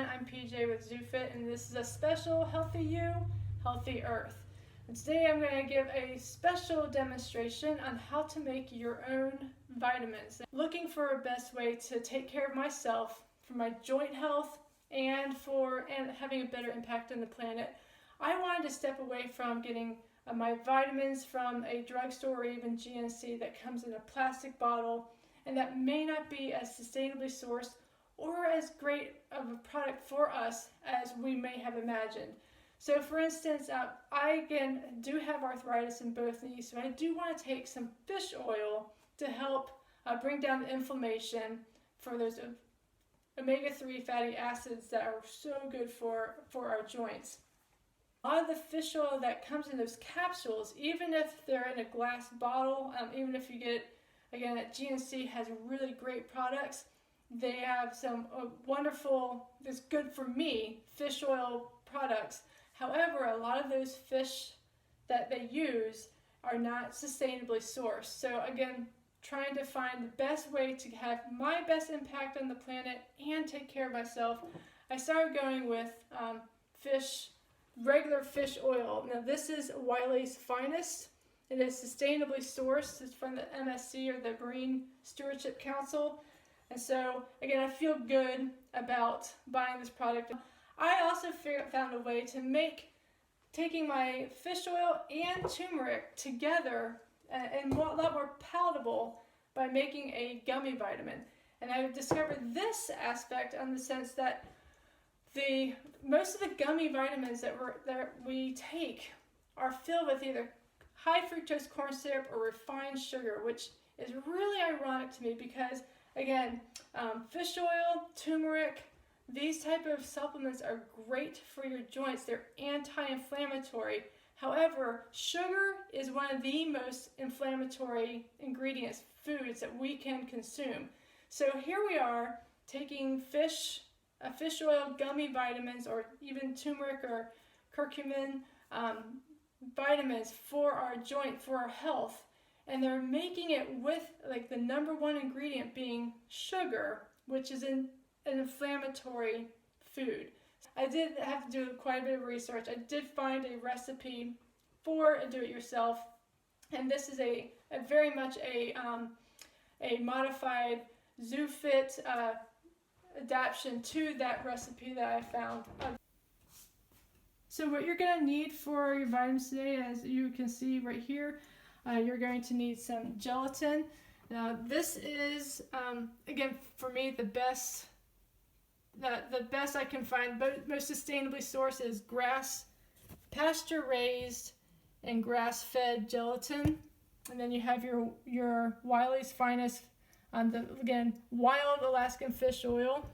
everyone, I'm PJ with ZooFit, and this is a special Healthy You, Healthy Earth. And today I'm going to give a special demonstration on how to make your own vitamins. Looking for a best way to take care of myself, for my joint health, and having a better impact on the planet. I wanted to step away from getting my vitamins from a drugstore or even GNC that comes in a plastic bottle and that may not be as sustainably sourced or as great of a product for us as we may have imagined. So for instance, I again do have arthritis in both knees, so I do want to take some fish oil to help bring down the inflammation for those omega-3 fatty acids that are so good for our joints. A lot of the fish oil that comes in those capsules, even if they're in a glass bottle, even if you get, again, at GNC has really great products, they have some wonderful, it's good for me, fish oil products. However, a lot of those fish that they use are not sustainably sourced. So again, trying to find the best way to have my best impact on the planet and take care of myself, I started going with regular fish oil. Now this is Wiley's Finest. It is sustainably sourced. It's from the MSC, or the Marine Stewardship Council. And so again, I feel good about buying this product. I also found a way to make taking my fish oil and turmeric together and a lot more palatable by making a gummy vitamin. And I discovered this aspect on the sense that most of the gummy vitamins that we take are filled with either high fructose corn syrup or refined sugar, which is really ironic to me because, again, fish oil, turmeric, these type of supplements are great for your joints. They're anti-inflammatory. However, sugar is one of the most inflammatory ingredients, foods that we can consume. So here we are taking fish oil gummy vitamins, or even turmeric or curcumin vitamins for our joint, for our health, and they're making it with like the number one ingredient being sugar, which is an inflammatory food. I did have to do quite a bit of research. I did find a recipe for a do-it-yourself, and this is a very much a modified ZooFit adaptation to that recipe that I found. So what you're going to need for your vitamins today, as you can see right here, you're going to need some gelatin. Now this is, again, for me, the best I can find, but most sustainably sourced is pasture raised and grass-fed gelatin. And then you have your Wiley's Finest, again, wild Alaskan fish oil.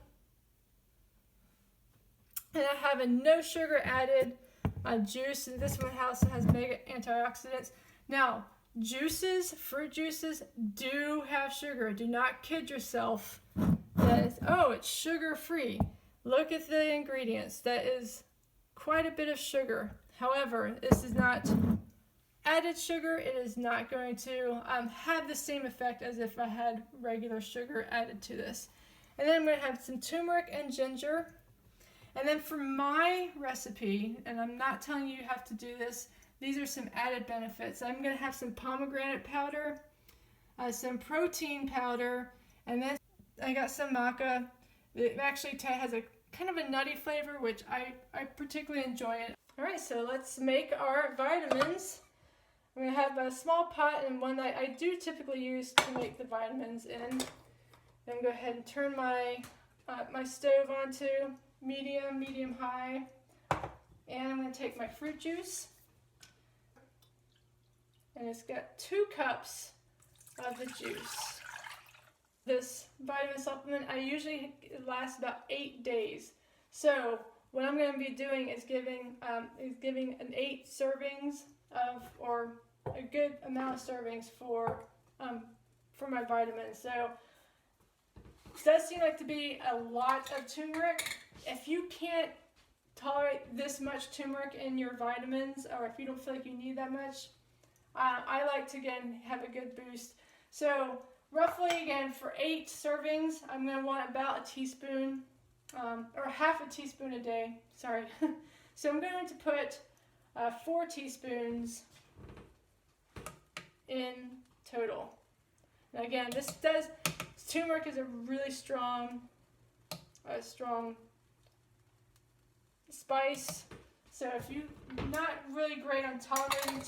And I have a no sugar added juice, and this one also has mega antioxidants. Now, fruit juices do have sugar. Do not kid yourself that it's sugar free. Look at the ingredients. That is quite a bit of sugar. However, this is not added sugar. It is not going to have the same effect as if I had regular sugar added to this. And then I'm going to have some turmeric and ginger. And then for my recipe, and I'm not telling you have to do this, these are some added benefits. I'm going to have some pomegranate powder, some protein powder, and then I got some Maca. It actually has a kind of a nutty flavor, which I particularly enjoy it. All right, so let's make our vitamins. I'm going to have a small pot and one that I do typically use to make the vitamins in. Then go ahead and turn my stove onto medium high, and I'm going to take my fruit juice, and it's got 2 cups of the juice. This vitamin supplement, it lasts about 8 days. So what I'm going to be doing is giving an 8 servings or a good amount of servings for my vitamins. So it does seem like to be a lot of turmeric. If you can't tolerate this much turmeric in your vitamins, or if you don't feel like you need that much, I like to, again, have a good boost. So roughly, again, for 8 servings, I'm going to want about a teaspoon or half a teaspoon a day, sorry. So I'm going to put 4 teaspoons in total. Now again, turmeric is a really strong spice. So if you're not really great on tolerating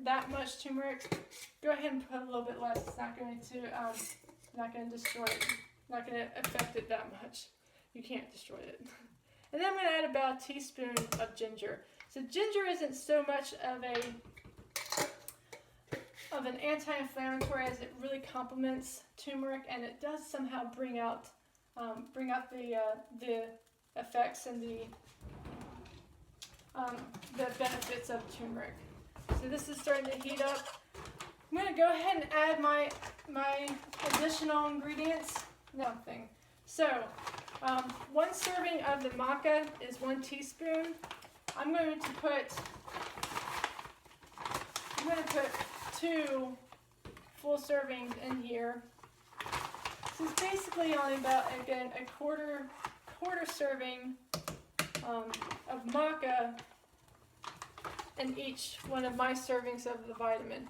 that much turmeric, go ahead and put a little bit less. It's not going to destroy it. Not going to affect it that much. You can't destroy it. And then I'm going to add about a teaspoon of ginger. So ginger isn't so much of an anti-inflammatory as it really complements turmeric, and it does somehow bring out the effects and the benefits of turmeric. So this is starting to heat up. I'm going to go ahead and add my additional ingredients. Nothing. So 1 serving of the maca is 1 teaspoon. I'm going to put 2 full servings in here. This is basically only about, again, a quarter serving of maca in each one of my servings of the vitamin.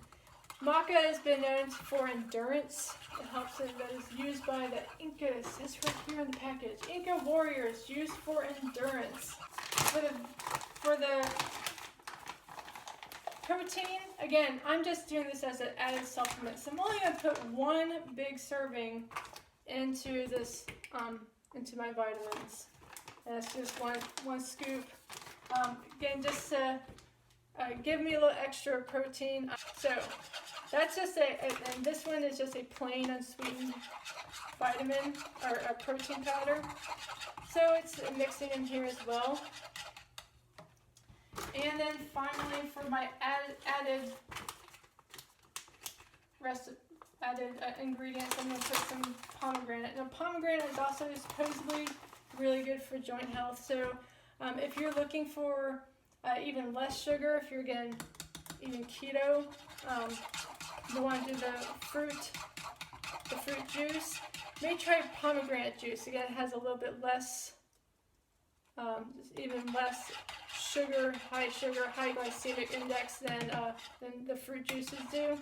Maca has been known for endurance. It helps it, that is used by the Incas. It's right here in the package. Inca warriors used for endurance. For the protein, again, I'm just doing this as an added supplement. So I'm only going to put 1 big serving into this, into my vitamins. And it's just one scoop. Again, just to give me a little extra protein. So that's just and this one is just a plain unsweetened vitamin or a protein powder. So it's mixing in here as well. And then finally, for my added ingredients, I'm going to put some pomegranate. Now, pomegranate is also supposedly really good for joint health. So if you're looking for even less sugar, if you're getting even keto, you want to do the fruit juice, maybe try pomegranate juice. Again, it has a little bit less, even less sugar, high glycemic index than the fruit juices do.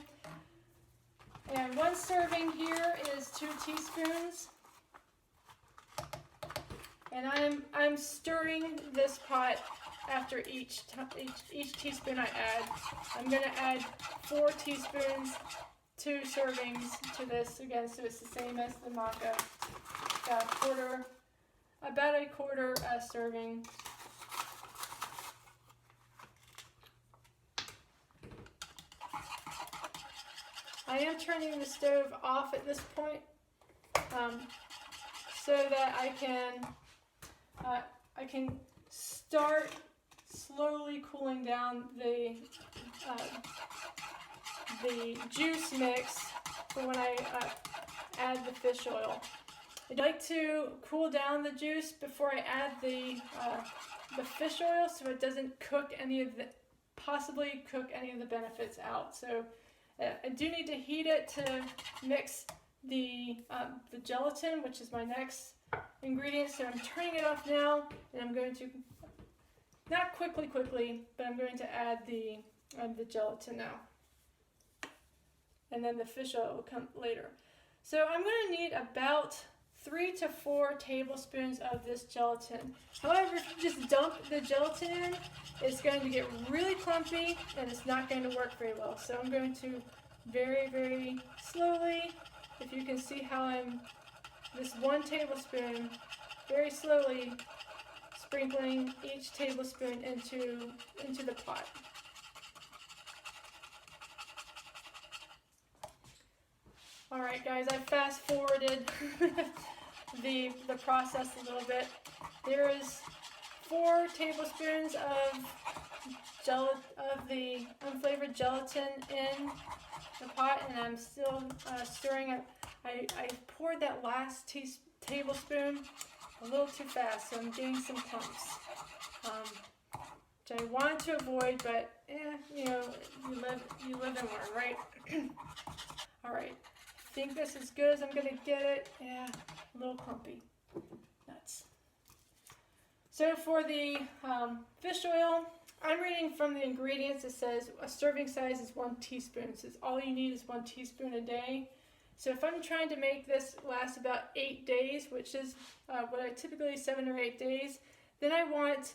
And 1 serving here is 2 teaspoons. And I'm stirring this pot after each teaspoon I add. I'm going to add 4 teaspoons, 2 servings to this again, so it's the same as the maca. About a quarter serving. I am turning the stove off at this point, so that I can start slowly cooling down the juice mix for when I add the fish oil. I'd like to cool down the juice before I add the fish oil, so it doesn't possibly cook any of the benefits out. So I do need to heat it to mix the gelatin, which is my next ingredient. So I'm turning it off now, and I'm going to, not quickly, but I'm going to add the gelatin now. And then the fish oil will come later. So I'm going to need about 3 to 4 tablespoons of this gelatin. However, if you just dump the gelatin in, it's going to get really clumpy and it's not going to work very well. So I'm going to very, very slowly, if you can see how I'm, this 1 tablespoon, very slowly sprinkling each tablespoon into the pot. Alright guys, I fast forwarded the process a little bit. There is 4 tablespoons of the unflavored gelatin in the pot, and I'm still stirring it. I poured that last tablespoon a little too fast, so I'm getting some clumps, which I wanted to avoid, but you know, you live and learn, right? Alright, I think this is good as I'm gonna get it. Yeah, a little clumpy. Nuts. So for the fish oil, I'm reading from the ingredients. It says a serving size is 1 teaspoon. It says all you need is 1 teaspoon a day. So if I'm trying to make this last about 8 days, which is what I typically 7 or 8 days, then I want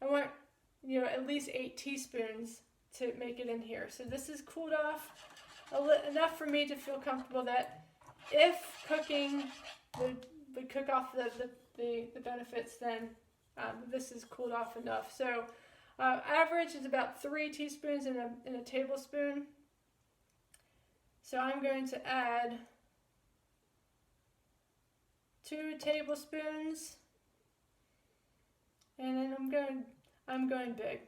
at least 8 teaspoons to make it in here. So this is cooled off enough for me to feel comfortable that if cooking would cook off the benefits, then this is cooled off enough. So average is about 3 teaspoons in a tablespoon. So I'm going to add 2 tablespoons, and then I'm going big.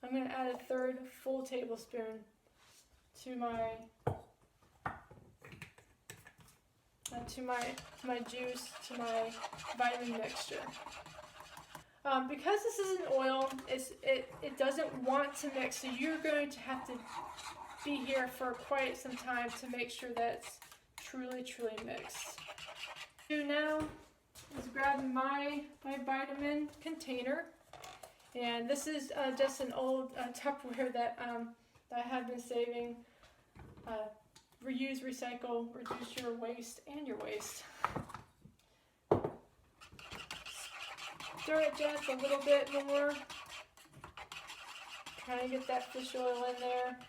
I'm going to add a 1/3 full tablespoon to my juice, to my vitamin mixture. Because this is an oil, it doesn't want to mix, so you're going to have to be here for quite some time to make sure that it's truly mixed. Now is grabbing my vitamin container, and this is just an old Tupperware that I have been saving. Reuse, recycle, reduce your waste and your waste. Stir it just a little bit more. Try to get that fish oil in there.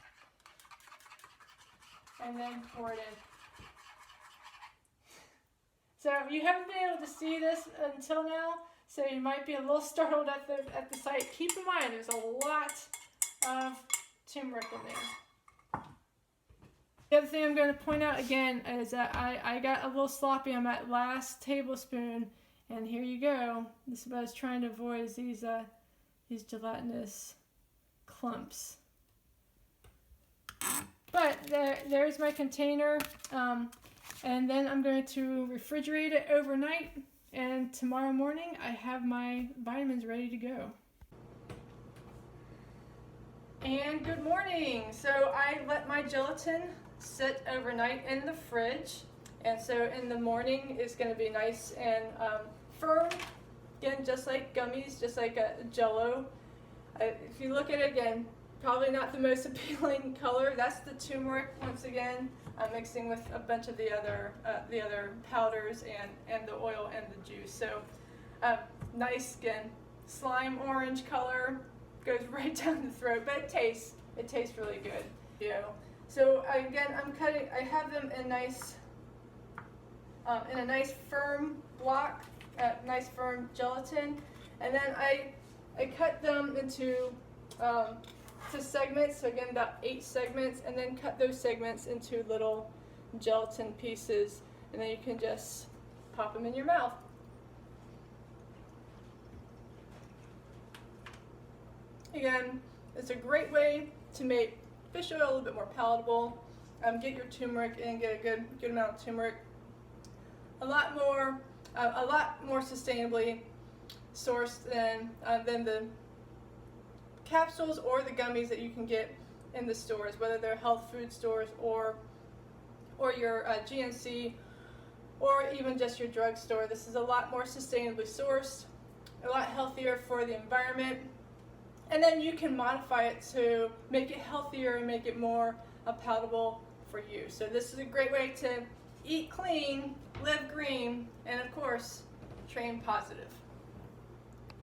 And then pour it in. So you haven't been able to see this until now, so you might be a little startled at the sight. Keep in mind, there's a lot of turmeric in there. The other thing I'm going to point out again is that I got a little sloppy on that last tablespoon, and here you go. This is what I was trying to avoid, is these gelatinous clumps. But there's my container, and then I'm going to refrigerate it overnight, and tomorrow morning I have my vitamins ready to go. And good morning! So I let my gelatin sit overnight in the fridge, and so in the morning it's going to be nice and firm, again just like gummies, just like a Jell-O. If you look at it again, probably not the most appealing color. That's the turmeric, once again, mixing with a bunch of the other powders and the oil and the juice. So nice, again, slime orange color, goes right down the throat, but it tastes really good. So again, I have them in a nice firm block, nice firm gelatin, and then I cut them into segments, so again about 8 segments, and then cut those segments into little gelatin pieces, and then you can just pop them in your mouth. Again, it's a great way to make fish oil a little bit more palatable. Get your turmeric in, get a good amount of turmeric. A lot more sustainably sourced than the capsules or the gummies that you can get in the stores, whether they're health food stores or your GNC or even just your drugstore. This is a lot more sustainably sourced, a lot healthier for the environment, and then you can modify it to make it healthier and make it more palatable for you. So this is a great way to eat clean, live green, and of course, train positive.